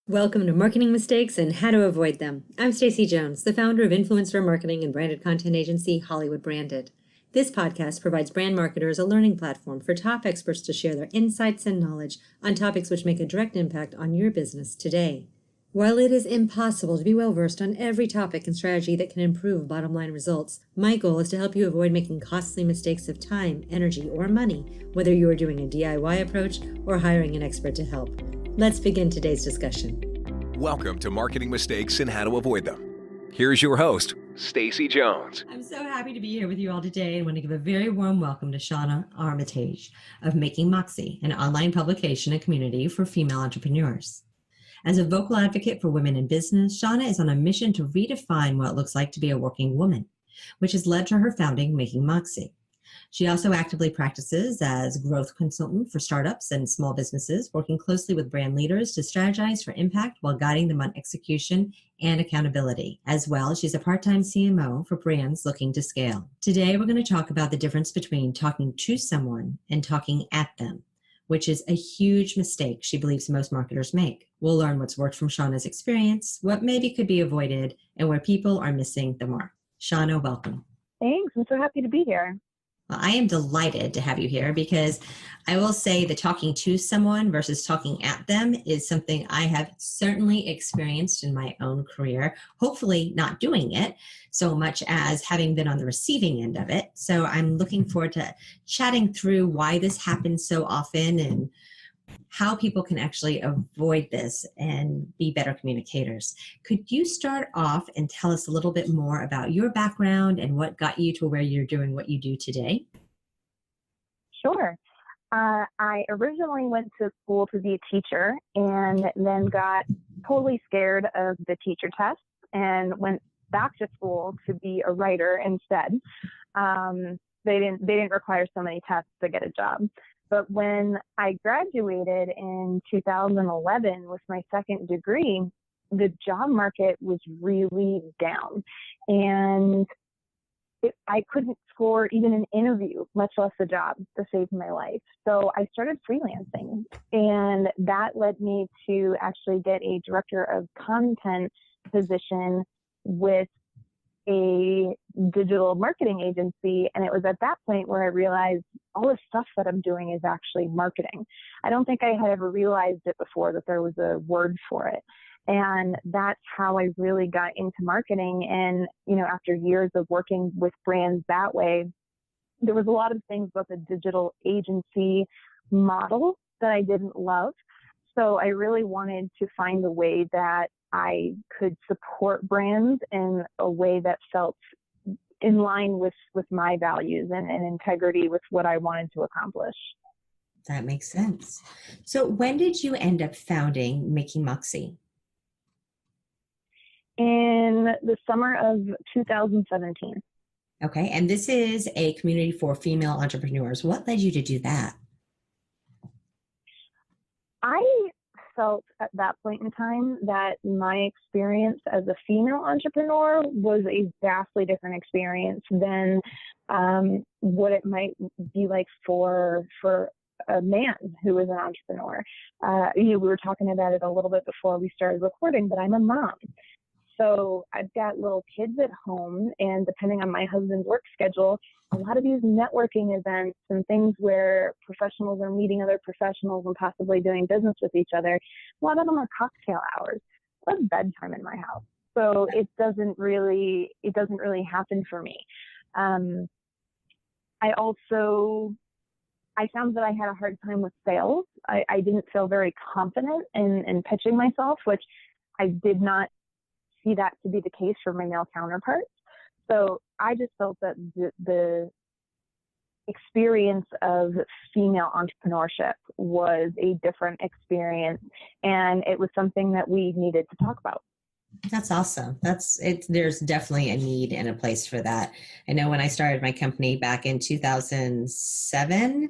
Welcome to Marketing Mistakes and How to Avoid Them. I'm Stacey Jones, the founder of influencer marketing and branded content agency Hollywood Branded. This podcast provides brand marketers a learning platform for top experts to share their insights and knowledge on topics which make a direct impact on your business today. While it is impossible to be well versed on every topic and strategy that can improve bottom line results, my goal is to help you avoid making costly mistakes of time, energy, or money, whether you are doing a DIY approach or hiring an expert to help. Let's begin today's discussion. Welcome to Marketing Mistakes and How to Avoid Them. Here's your host, Stacey Jones. I'm so happy to be here with you all today and want to give a very warm welcome to Shauna Armitage of Making Moxie, an online publication and community for female entrepreneurs. As a vocal advocate for women in business, Shauna is on a mission to redefine what it looks like to be a working woman, which has led to her founding Making Moxie. She also actively practices as growth consultant for startups and small businesses, working closely with brand leaders to strategize for impact while guiding them on execution and accountability. As well, she's a part-time CMO for brands looking to scale. Today, we're going to talk about the difference between talking to someone and talking at them, which is a huge mistake she believes most marketers make. We'll learn what's worked from Shauna's experience, what maybe could be avoided, and where people are missing the mark. Shauna, welcome. Thanks. I'm so happy to be here. Well, I am delighted to have you here because I will say that talking to someone versus talking at them is something I have certainly experienced in my own career, hopefully not doing it so much as having been on the receiving end of it. So I'm looking forward to chatting through why this happens so often and how people can actually avoid this and be better communicators. Could you start off and tell us a little bit more about your background and what got you to where you're doing what you do today? Sure. I originally went to school to be a teacher and then got totally scared of the teacher tests and went back to school to be a writer instead. They didn't require so many tests to get a job. But when I graduated in 2011 with my second degree, the job market was really down. And I couldn't score even an interview, much less a job, to save my life. So I started freelancing. And that led me to actually get a director of content position with a digital marketing agency. And it was at that point where I realized all the stuff that I'm doing is actually marketing. I don't think I had ever realized it before that there was a word for it. And that's how I really got into marketing. And, after years of working with brands that way, there was a lot of things about the digital agency model that I didn't love. So I really wanted to find a way that I could support brands in a way that felt in line with my values and integrity with what I wanted to accomplish. That makes sense. So when did you end up founding Making Moxie? In the summer of 2017. Okay, and this is a community for female entrepreneurs. What led you to do that? I felt at that point in time that my experience as a female entrepreneur was a vastly different experience than what it might be like for a man who is an entrepreneur. We were talking about it a little bit before we started recording, but I'm a mom. So I've got little kids at home, and depending on my husband's work schedule, a lot of these networking events and things where professionals are meeting other professionals and possibly doing business with each other, a lot of them are cocktail hours. It's bedtime in my house. So it doesn't really happen for me. I found that I had a hard time with sales. I didn't feel very confident in pitching myself, which I did not see that to be the case for my male counterparts. So I just felt that the experience of female entrepreneurship was a different experience, and it was something that we needed to talk about. That's awesome. There's definitely a need and a place for that. I know when I started my company back in 2007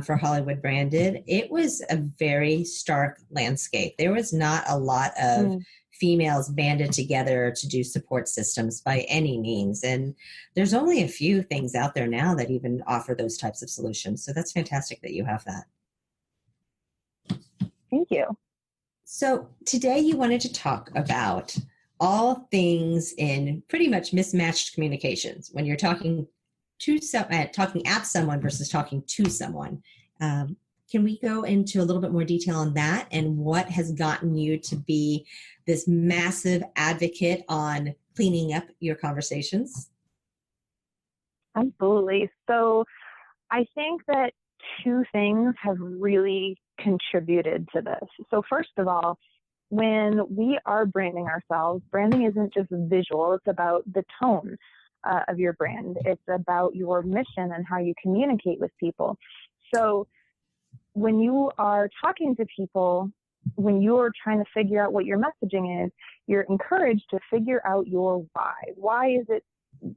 for Hollywood Branded, it was a very stark landscape. There was not a lot of females banded together to do support systems by any means. And there's only a few things out there now that even offer those types of solutions. So that's fantastic that you have that. Thank you. So today you wanted to talk about all things in pretty much mismatched communications when you're talking to talking at someone versus talking to someone. Can we go into a little bit more detail on that and what has gotten you to be this massive advocate on cleaning up your conversations? Absolutely. So I think that two things have really contributed to this. So first of all, when we are branding ourselves, branding isn't just visual, it's about the tone of your brand. It's about your mission and how you communicate with people. So when you are talking to people, when you're trying to figure out what your messaging is, you're encouraged to figure out your why. Why is it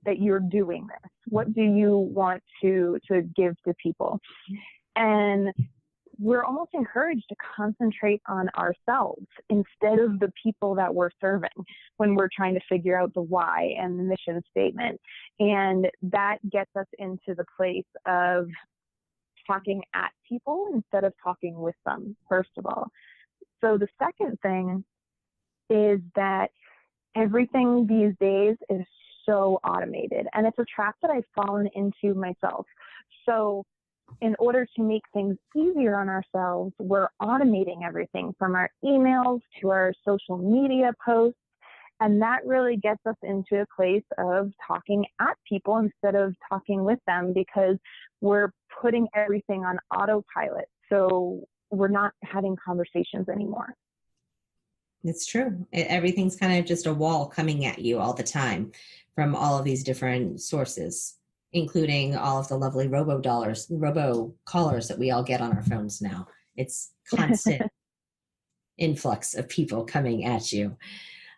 that you're doing this? What do you want to give to people? And we're almost encouraged to concentrate on ourselves instead of the people that we're serving when we're trying to figure out the why and the mission statement. And that gets us into the place of talking at people instead of talking with them, first of all. So the second thing is that everything these days is so automated, and it's a trap that I've fallen into myself. So in order to make things easier on ourselves, we're automating everything from our emails to our social media posts. And that really gets us into a place of talking at people instead of talking with them because we're putting everything on autopilot. So we're not having conversations anymore. It's true. Everything's kind of just a wall coming at you all the time from all of these different sources, including all of the lovely robo callers that we all get on our phones now. It's constant influx of people coming at you.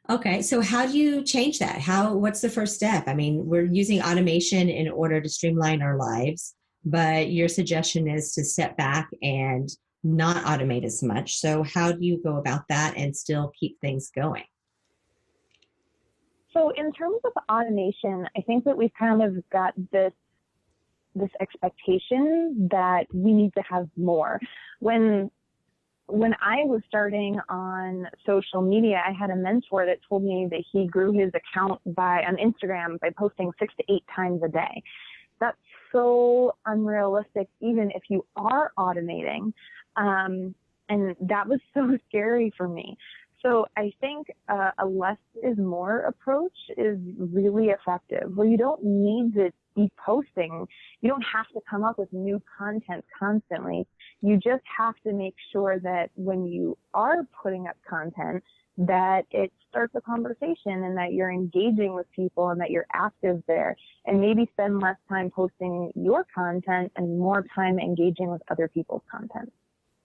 Okay, so how do you change that? What's the first step? I mean, we're using automation in order to streamline our lives, but your suggestion is to step back and not automate as much. So how do you go about that and still keep things going? So in terms of automation, I think that we've kind of got this expectation that we need to have more. When I was starting on social media, I had a mentor that told me that he grew his account on Instagram by posting 6 to 8 times a day. That's so unrealistic, even if you are automating. And that was so scary for me. So I think a less is more approach is really effective, where you don't need to be posting. You don't have to come up with new content constantly. You just have to make sure that when you are putting up content, that it starts a conversation and that you're engaging with people and that you're active there, and maybe spend less time posting your content and more time engaging with other people's content.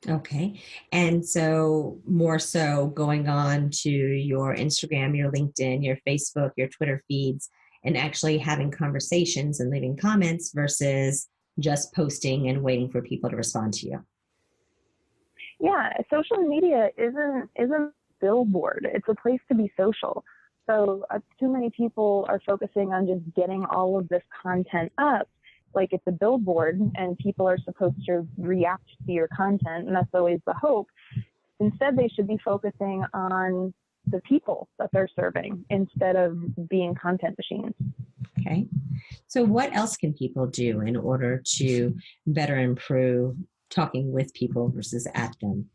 Okay. And so more so going on to your Instagram, your LinkedIn, your Facebook, your Twitter feeds, and actually having conversations and leaving comments versus just posting and waiting for people to respond to you. Yeah, social media isn't a billboard. It's a place to be social. So too many people are focusing on just getting all of this content up like it's a billboard and people are supposed to react to your content, and that's always the hope. Instead, they should be focusing on the people that they're serving instead of being content machines. Okay. So what else can people do in order to better improve talking with people versus at them?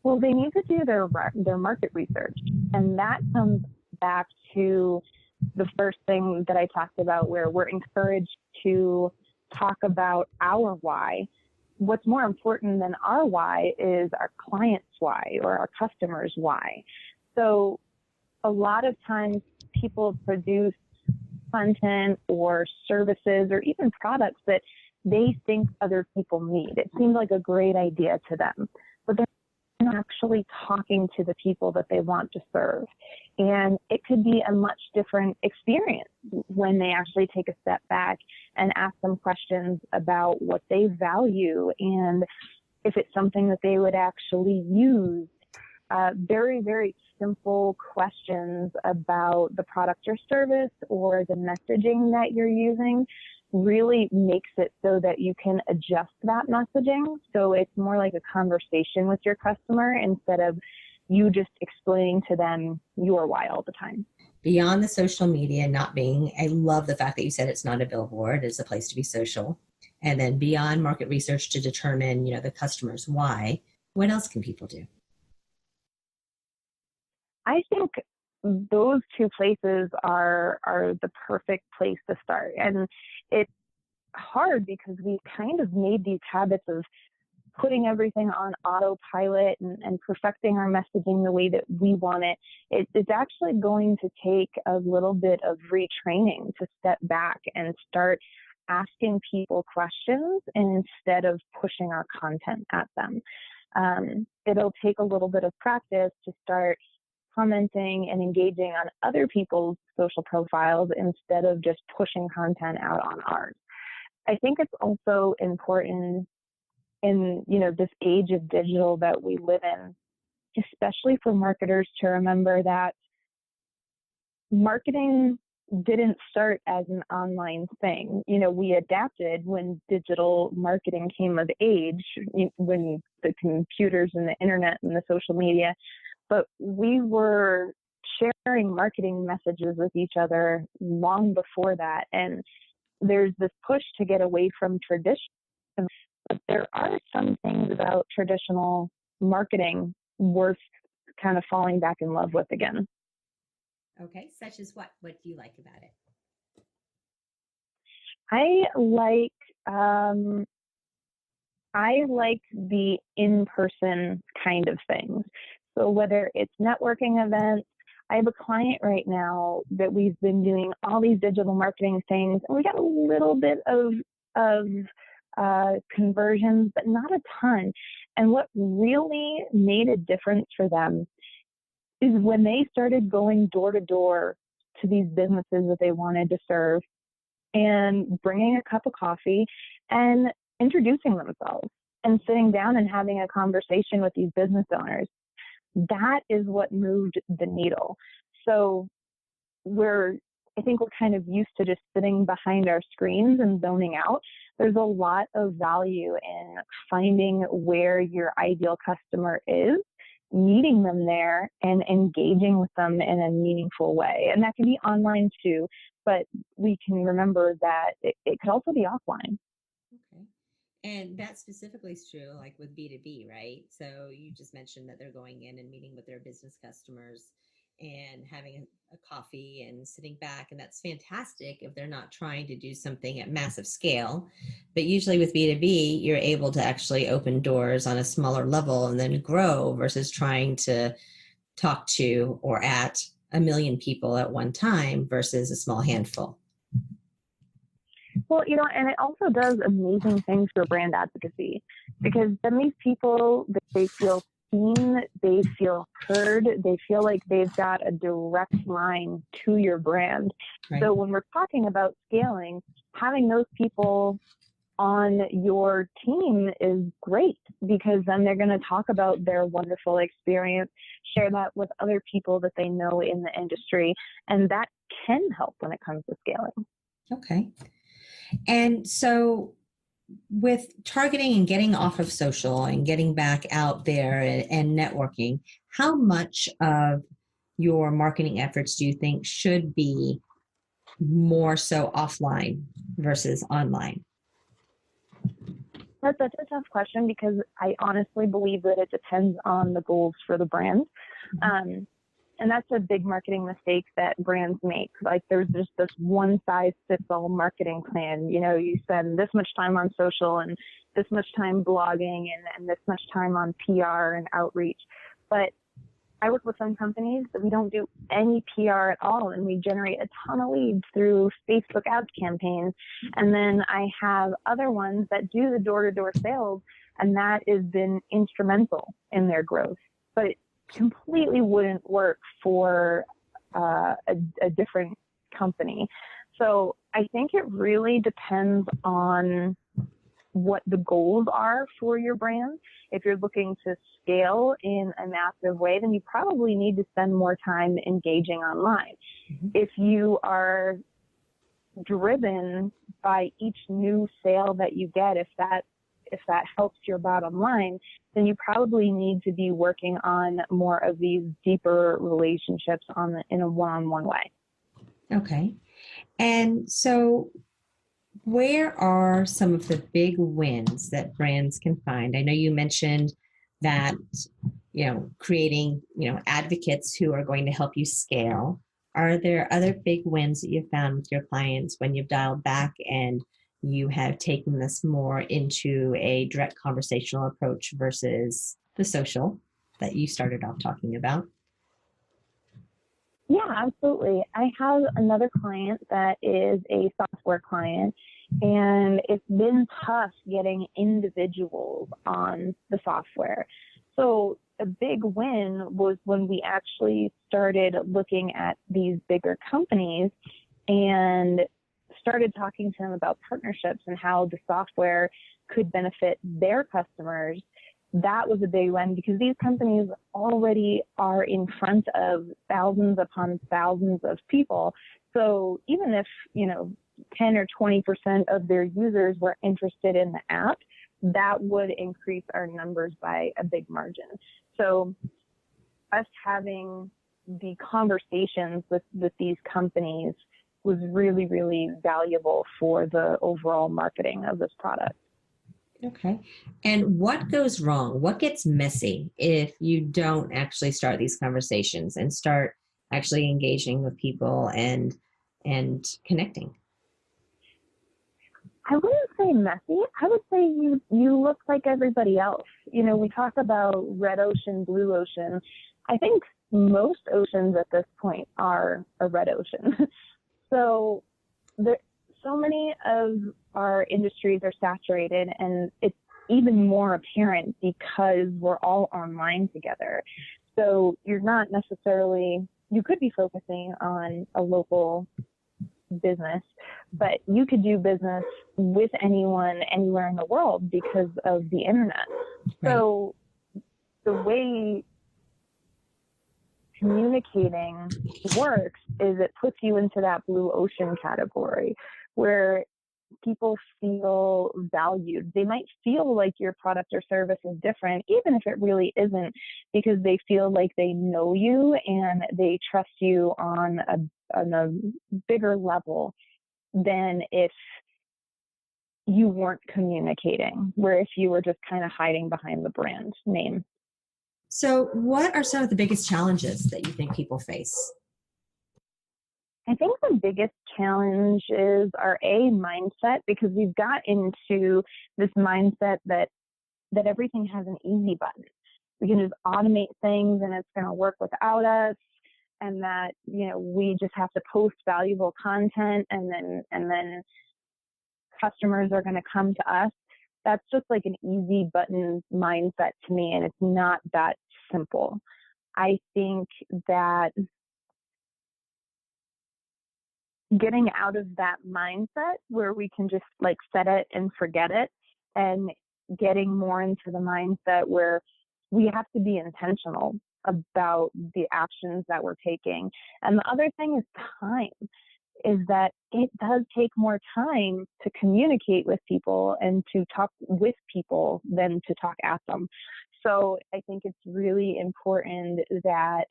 Well, they need to do their market research, and that comes back to the first thing that I talked about, where we're encouraged to talk about our why. What's more important than our why is our client's why or our customer's why. So a lot of times people produce content or services or even products that they think other people need. It seems like a great idea to them, but they're not actually talking to the people that they want to serve. And it could be a much different experience when they actually take a step back and ask them questions about what they value and if it's something that they would actually use. Very, very simple questions about the product or service or the messaging that you're using really makes it so that you can adjust that messaging. So it's more like a conversation with your customer instead of you just explaining to them your why all the time. Beyond the social media not being, I love the fact that you said it's not a billboard, it's a place to be social. And then beyond market research to determine, the customer's why, what else can people do? I think those two places are the perfect place to start. And it's hard because we kind of made these habits of putting everything on autopilot and perfecting our messaging the way that we want it. It's actually going to take a little bit of retraining to step back and start asking people questions instead of pushing our content at them. It'll take a little bit of practice to start commenting and engaging on other people's social profiles instead of just pushing content out on ours. I think it's also important in this age of digital that we live in, especially for marketers, to remember that marketing didn't start as an online thing. We adapted when digital marketing came of age, when the computers and the internet and the social media, but we were sharing marketing messages with each other long before that. And there's this push to get away from tradition. But there are some things about traditional marketing worth kind of falling back in love with again. Okay, such as what? What do you like about it? I like the in-person kind of things. So whether it's networking events, I have a client right now that we've been doing all these digital marketing things, and we got a little bit of conversions, but not a ton. And what really made a difference for them is when they started going door to door to these businesses that they wanted to serve and bringing a cup of coffee and introducing themselves and sitting down and having a conversation with these business owners. That is what moved the needle. So I think we're kind of used to just sitting behind our screens and zoning out. There's a lot of value in finding where your ideal customer is, meeting them there, and engaging with them in a meaningful way. And that can be online too, but we can remember that it could also be offline. Okay. And that specifically is true, like with B2B, right? So you just mentioned that they're going in and meeting with their business customers and having a coffee and sitting back. And that's fantastic if they're not trying to do something at massive scale. But usually with B2B, you're able to actually open doors on a smaller level and then grow versus trying to talk to or at 1 million people at one time versus a small handful. Well, and it also does amazing things for brand advocacy, because then these people, they feel seen, they feel heard, they feel like they've got a direct line to your brand. Right. So when we're talking about scaling, having those people on your team is great, because then they're going to talk about their wonderful experience, share that with other people that they know in the industry, and that can help when it comes to scaling. Okay. And so with targeting and getting off of social and getting back out there and networking, how much of your marketing efforts do you think should be more so offline versus online? That's a tough question, because I honestly believe that it depends on the goals for the brand. Mm-hmm. And that's a big marketing mistake that brands make. Like, there's just this one size fits all marketing plan. You spend this much time on social and this much time blogging and this much time on PR and outreach. But I work with some companies that we don't do any PR at all, and we generate a ton of leads through Facebook ads campaigns. And then I have other ones that do the door-to-door sales, and that has been instrumental in their growth. But completely wouldn't work for a different company. So I think it really depends on what the goals are for your brand. If you're looking to scale in a massive way, then you probably need to spend more time engaging online. Mm-hmm. If you are driven by each new sale that you get. If that helps your bottom line, then you probably need to be working on more of these deeper relationships in a one-on-one way. Okay. And so where are some of the big wins that brands can find? I know you mentioned that, creating, advocates who are going to help you scale. Are there other big wins that you've found with your clients when you've dialed back and you have taken this more into a direct conversational approach versus the social that you started off talking about? Yeah, absolutely. I have another client that is a software client, and it's been tough getting individuals on the software. So a big win was when we actually started looking at these bigger companies and started talking to them about partnerships and how the software could benefit their customers. That was a big win because these companies already are in front of thousands upon thousands of people. So even if, 10 or 20% of their users were interested in the app, that would increase our numbers by a big margin. So us having the conversations with these companies was really, really valuable for the overall marketing of this product. Okay. And what goes wrong? What gets messy if you don't actually start these conversations and start actually engaging with people and connecting? I wouldn't say messy. I would say you look like everybody else. We talk about red ocean, blue ocean. I think most oceans at this point are a red ocean. So many of our industries are saturated, and it's even more apparent because we're all online together. So you're not necessarily, you could be focusing on a local business, but you could do business with anyone anywhere in the world because of the internet. Right. So the way communicating works is it puts you into that blue ocean category where people feel valued. They might feel like your product or service is different, even if it really isn't, because they feel like they know you and they trust you on a bigger level than if you weren't communicating, where if you were just kind of hiding behind the brand name. So what are some of the biggest challenges that you think people face? I think the biggest challenge is our mindset, because we've got into this mindset that everything has an easy button. We can just automate things and it's going to work without us, and that, we just have to post valuable content and then customers are going to come to us. That's just like an easy button mindset to me, and it's not that simple. I think that getting out of that mindset where we can just like set it and forget it, and getting more into the mindset where we have to be intentional about the actions that we're taking. And the other thing is time, is that it does take more time to communicate with people and to talk with people than to talk at them. So I think it's really important that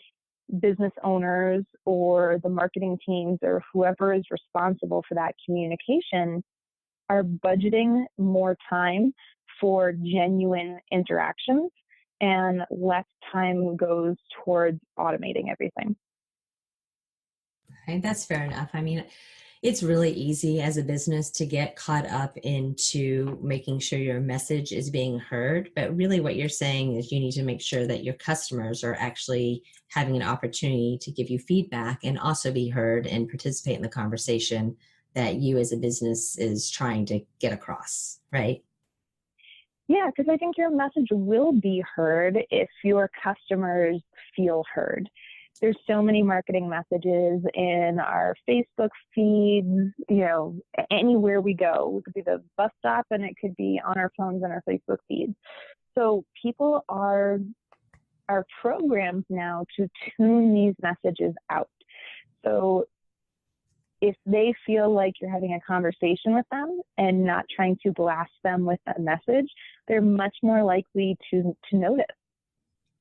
business owners or the marketing teams or whoever is responsible for that communication are budgeting more time for genuine interactions, and less time goes towards automating everything. Okay, that's fair enough. I mean, it's really easy as a business to get caught up into making sure your message is being heard. But really what you're saying is you need to make sure that your customers are actually having an opportunity to give you feedback and also be heard and participate in the conversation that you as a business is trying to get across, right? Yeah, because I think your message will be heard if your customers feel heard. There's so many marketing messages in our Facebook feeds, anywhere we go. It could be the bus stop and it could be on our phones and our Facebook feeds. So people are programmed now to tune these messages out. So if they feel like you're having a conversation with them and not trying to blast them with a message, they're much more likely to notice.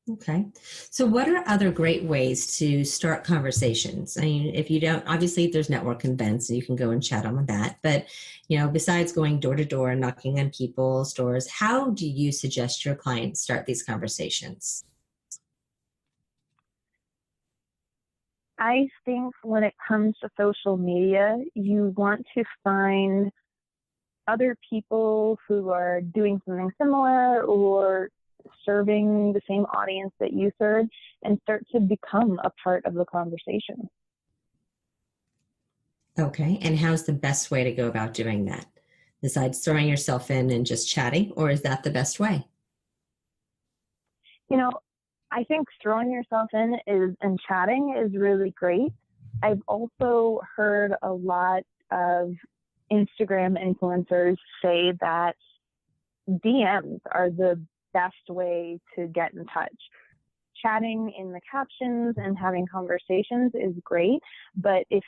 Okay. So what are other great ways to start conversations? I mean, if you don't, obviously there's network events and you can go and chat on that. But, besides going door to door and knocking on people's doors, how do you suggest your clients start these conversations? I think when it comes to social media, you want to find other people who are doing something similar or serving the same audience that you serve and start to become a part of the conversation. Okay. And how's the best way to go about doing that? Besides throwing yourself in and just chatting, or is that the best way? I think throwing yourself in and chatting is really great. I've also heard a lot of Instagram influencers say that DMs are the best way to get in touch. Chatting in the captions and having conversations is great, but if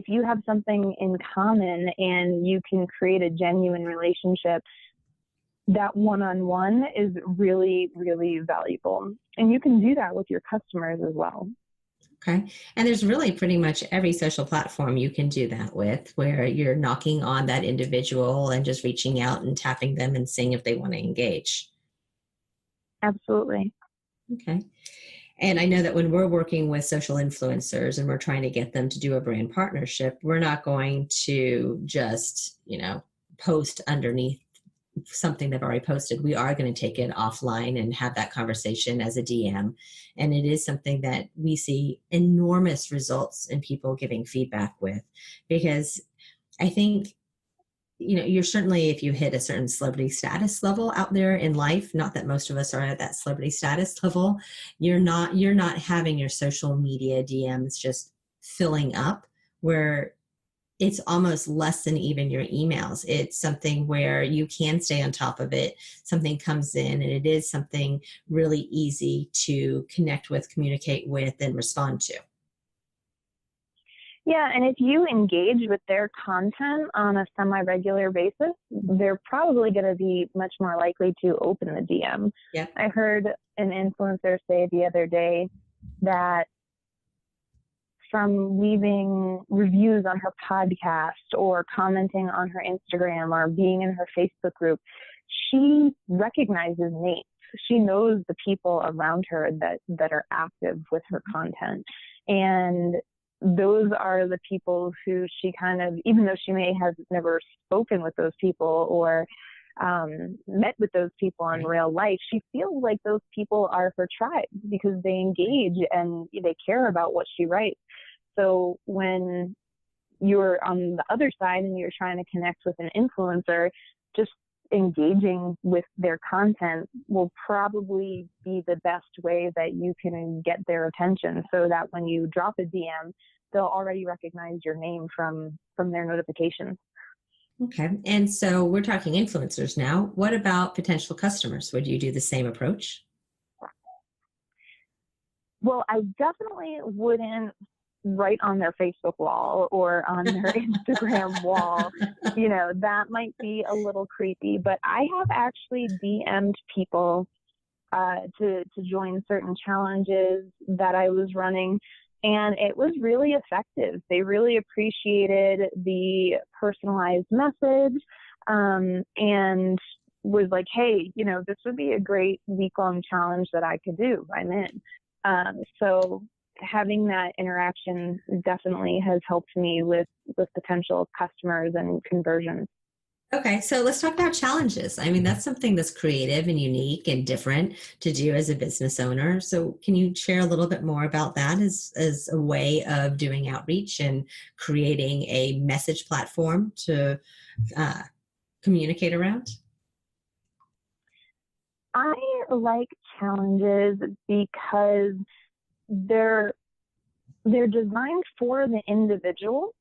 you have something in common and you can create a genuine relationship, that one-on-one is really, really valuable. And you can do that with your customers as well. Okay. And there's really pretty much every social platform you can do that with, where you're knocking on that individual and just reaching out and tapping them and seeing if they want to engage. Absolutely. Okay. And I know that when we're working with social influencers and we're trying to get them to do a brand partnership, we're not going to just, post underneath something they've already posted. We are going to take it offline and have that conversation as a DM. And it is something that we see enormous results in people giving feedback with, because I think, you're certainly, if you hit a certain celebrity status level out there in life, not that most of us are at that celebrity status level, you're not having your social media DMs just filling up, where it's almost less than even your emails. It's something where you can stay on top of it. Something comes in and it is something really easy to connect with, communicate with, and respond to. Yeah, and if you engage with their content on a semi-regular basis, they're probably going to be much more likely to open the DM. Yeah. I heard an influencer say the other day that from leaving reviews on her podcast or commenting on her Instagram or being in her Facebook group, she recognizes names. She knows the people around her that are active with her content. And those are the people who she kind of, even though she may have never spoken with those people or met with those people in real life, she feels like those people are her tribe because they engage and they care about what she writes. So when you're on the other side and you're trying to connect with an influencer, just engaging with their content will probably be the best way that you can get their attention, so that when you drop a DM, they'll already recognize your name from their notifications. Okay. And so we're talking influencers now. What about potential customers? Would you do the same approach? Well, I definitely wouldn't write on their Facebook wall or on their Instagram wall. That might be a little creepy, but I have actually DM'd people to join certain challenges that I was running, and it was really effective. They really appreciated the personalized message and was like, hey, this would be a great week-long challenge that I could do. I'm in. So having that interaction definitely has helped me with potential customers and conversions. Okay, so let's talk about challenges. I mean, that's something that's creative and unique and different to do as a business owner. So can you share a little bit more about that as a way of doing outreach and creating a message platform to communicate around? I like challenges because they're designed for the individual,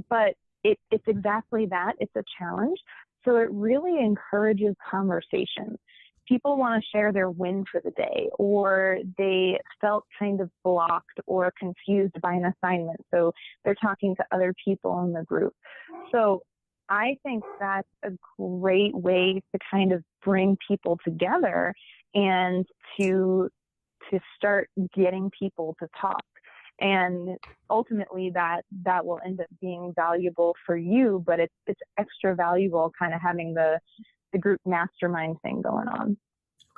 but it's exactly that. It's a challenge. So it really encourages conversation. people want to share their win for the day, or they felt kind of blocked or confused by an assignment. So they're talking to other people in the group. So I think that's a great way to kind of bring people together and to start getting people to talk. And ultimately that will end up being valuable for you, but it's extra valuable kind of having the group mastermind thing going on.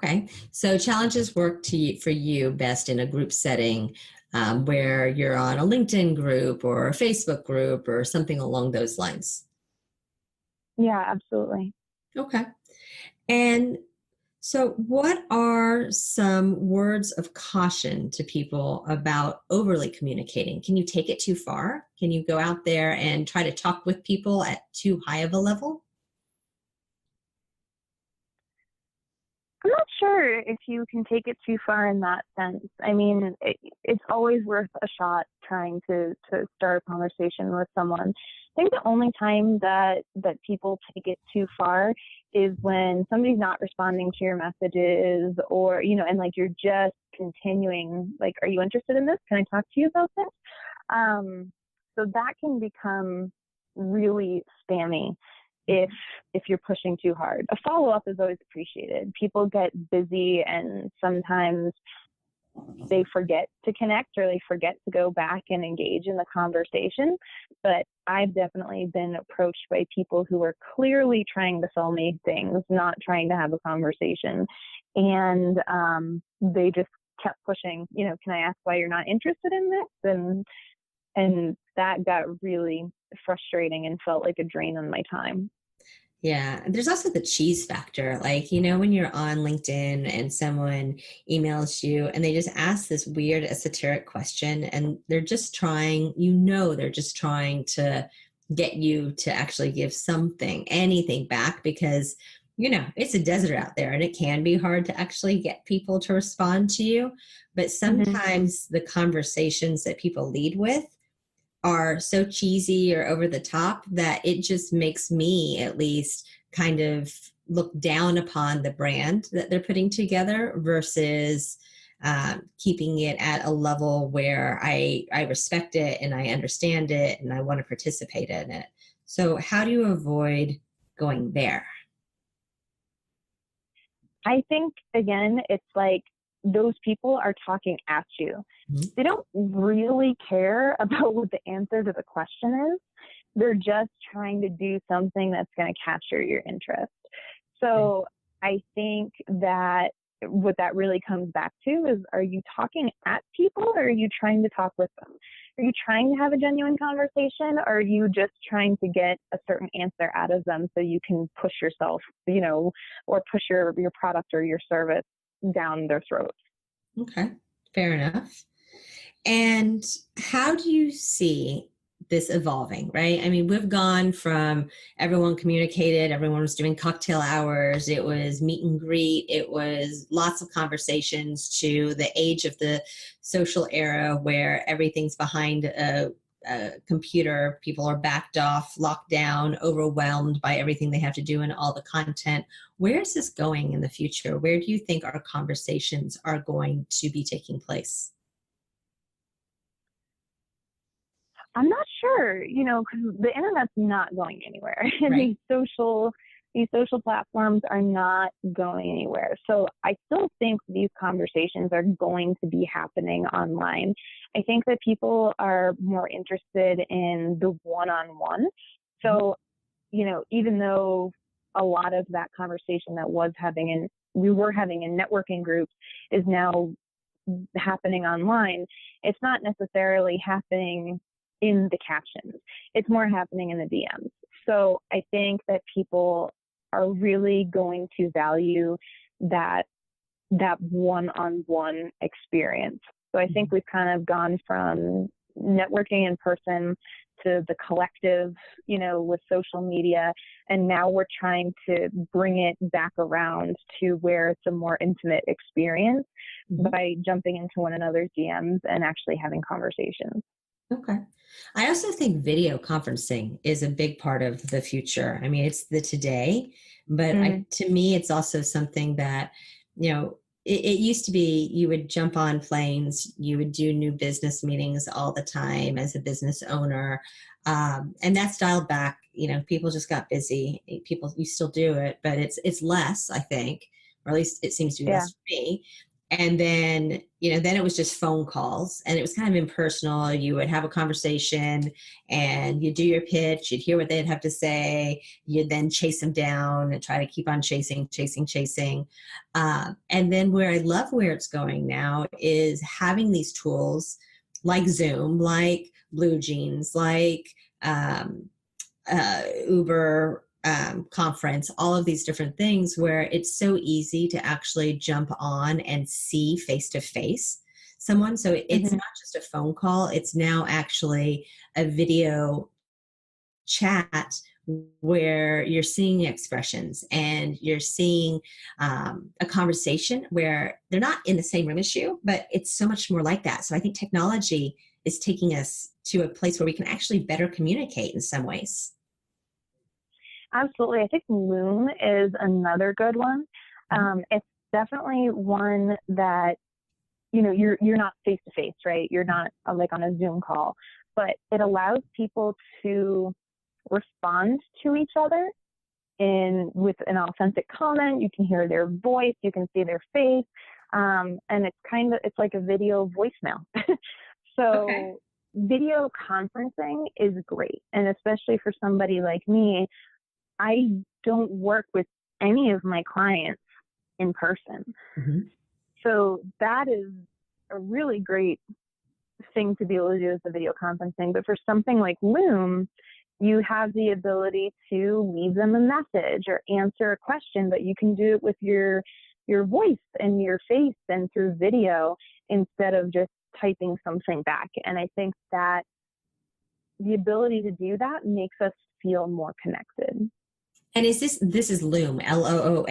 Okay. So challenges work for you best in a group setting, where you're on a LinkedIn group or a Facebook group or something along those lines. Yeah, absolutely. Okay. And so what are some words of caution to people about overly communicating? Can you take it too far? Can you go out there and try to talk with people at too high of a level? I'm not sure if you can take it too far in that sense. I mean, it's always worth a shot trying to start a conversation with someone. I think the only time that people take it too far is when somebody's not responding to your messages, or, and like you're just continuing, like, are you interested in this? Can I talk to you about this? So that can become really spammy if you're pushing too hard. A follow-up is always appreciated. People get busy and sometimes they forget to connect, or they forget to go back and engage in the conversation. But I've definitely been approached by people who are clearly trying to sell me things, not trying to have a conversation. And they just kept pushing, can I ask why you're not interested in this? And that got really frustrating and felt like a drain on my time. Yeah. And there's also the cheese factor. Like, when you're on LinkedIn and someone emails you and they just ask this weird esoteric question, and they're just trying to get you to actually give anything back, because, it's a desert out there and it can be hard to actually get people to respond to you. But sometimes the conversations that people lead with are so cheesy or over the top that it just makes me, at least, kind of look down upon the brand that they're putting together versus keeping it at a level where I respect it and I understand it and I want to participate in it. So how do you avoid going there? I think, again, it's like those people are talking at you. Mm-hmm. They don't really care about what the answer to the question is. They're just trying to do something that's going to capture your interest. So I think that what that really comes back to is, are you talking at people, or are you trying to talk with them? Are you trying to have a genuine conversation, or are you just trying to get a certain answer out of them so you can push yourself, or push your product or your service down their throats? Okay, fair enough. And how do you see this evolving, right? I mean, we've gone from everyone communicated, everyone was doing cocktail hours, it was meet and greet, it was lots of conversations, to the age of the social era where everything's behind a computer, people are backed off, locked down, overwhelmed by everything they have to do and all the content. Where is this going in the future? Where do you think our conversations are going to be taking place? I'm not sure, because the internet's not going anywhere. Right. These social platforms are not going anywhere. So I still think these conversations are going to be happening online. I think that people are more interested in the one-on-one. So, even though a lot of that conversation that we were having in networking groups is now happening online, it's not necessarily happening in the captions. It's more happening in the DMs. So I think that people are really going to value that one-on-one experience. So I think we've kind of gone from networking in person to the collective, with social media. And now we're trying to bring it back around to where it's a more intimate experience by jumping into one another's DMs and actually having conversations. Okay. I also think video conferencing is a big part of the future. I mean, it's the today, but Mm, to me, it's also something that, it used to be you would jump on planes, you would do new business meetings all the time as a business owner. And that's dialed back. People just got busy. People, you still do it, but it's less, I think, or at least it seems to be yeah. less for me. And then it was just phone calls, and it was kind of impersonal. You would have a conversation and you do your pitch, you'd hear what they'd have to say, you'd then chase them down and try to keep on chasing. And then where I love where it's going now is having these tools like Zoom, like Blue Jeans, like um, Uber conference, all of these different things where it's so easy to actually jump on and see face to face someone. So it's Hmm. not just a phone call, it's now actually a video chat where you're seeing expressions and you're seeing a conversation where they're not in the same room as you, but it's so much more like that. So I think technology is taking us to a place where we can actually better communicate in some ways. Absolutely. I think Loom is another good one. It's definitely one that, you're not face to face, right? You're not like on a Zoom call, but it allows people to respond to each other with an authentic comment. You can hear their voice, you can see their face. And it's like a video voicemail. Okay. So video conferencing is great. And especially for somebody like me, I don't work with any of my clients in person. Mhm. So that is a really great thing to be able to do with the video conferencing. But for something like Loom, you have the ability to leave them a message or answer a question, but you can do it with your voice and your face and through video instead of just typing something back. And I think that the ability to do that makes us feel more connected. And this is Loom, Loom,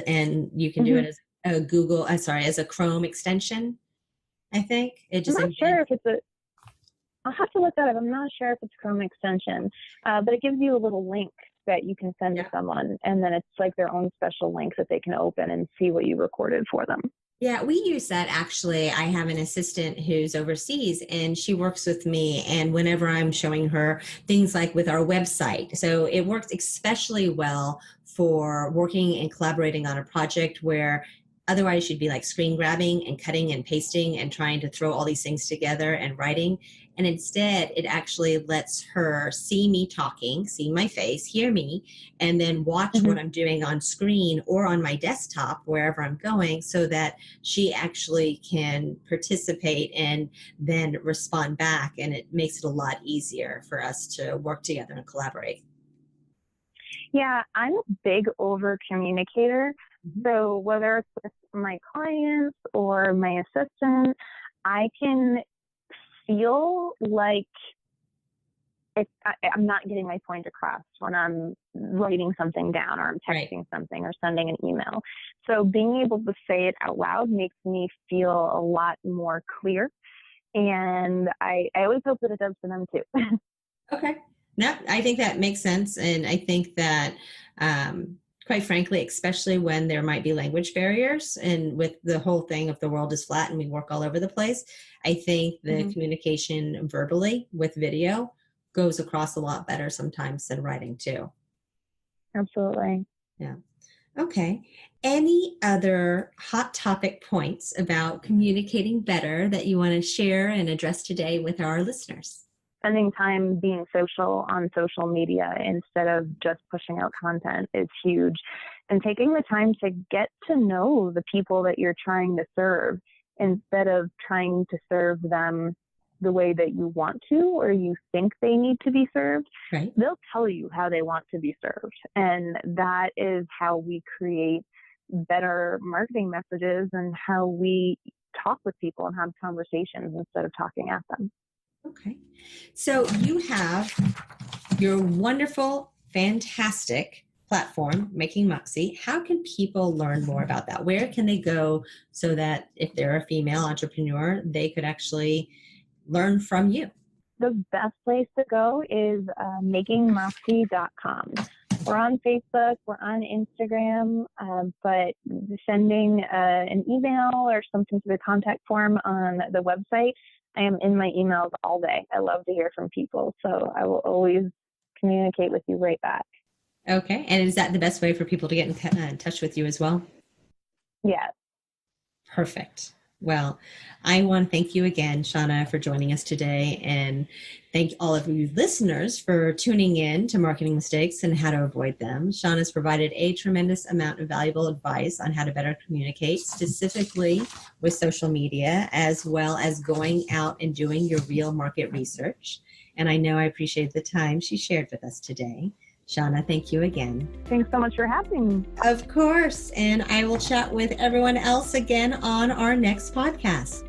and you can do Hmm. it as a as a Chrome extension, I think. It I'm just not embeds. sure if I'll have to look that up. I'm not sure if it's Chrome extension, but it gives you a little link that you can send to Yeah. someone, and then it's like their own special link that they can open and see what you recorded for them. Yeah, we use that actually. I have an assistant who's overseas and she works with me. And whenever I'm showing her things like with our website, so it works especially well for working and collaborating on a project where otherwise you'd be like screen grabbing and cutting and pasting and trying to throw all these things together and writing. And instead, it actually lets her see me talking, see my face, hear me, and then watch Hmm. what I'm doing on screen or on my desktop, wherever I'm going, so that she actually can participate and then respond back. And it makes it a lot easier for us to work together and collaborate. Yeah, I'm a big over communicator. Mhm. So whether it's with my clients or my assistant, I can feel like I'm not getting my point across when I'm writing something down or I'm Right. texting something or sending an email. So being able to say it out loud makes me feel a lot more clear. And I always hope that it does for them too. Okay. No, I think that makes sense. And I think that, quite frankly, especially when there might be language barriers and with the whole thing of the world is flat and we work all over the place, I think the Hmm. communication verbally with video goes across a lot better sometimes than writing too. Absolutely. Yeah. Okay. Any other hot topic points about communicating better that you want to share and address today with our listeners? Spending time being social on social media instead of just pushing out content is huge. And taking the time to get to know the people that you're trying to serve instead of trying to serve them the way that you want to or you think they need to be served. Right. They'll tell you how they want to be served. And that is how we create better marketing messages and how we talk with people and have conversations instead of talking at them. Okay. So you have your wonderful, fantastic platform, Making Moxie. How can people learn more about that? Where can they go so that if they're a female entrepreneur, they could actually learn from you? the best place to go is makingmoxie.com. We're on Facebook, we're on Instagram, but sending an email or something to the contact form on the website, I am in my emails all day. I love to hear from people, so I will always communicate with you right back. Okay. And is that the best way for people to get in touch with you as well? Yes. Perfect. Well, I want to thank you again, Shauna, for joining us today, and thank all of you listeners for tuning in to Marketing Mistakes and How to Avoid Them. Shauna's provided a tremendous amount of valuable advice on how to better communicate, specifically with social media, as well as going out and doing your real market research. And I know I appreciate the time she shared with us today. Shauna, thank you again. Thanks so much for having me. Of course. And I will chat with everyone else again on our next podcast.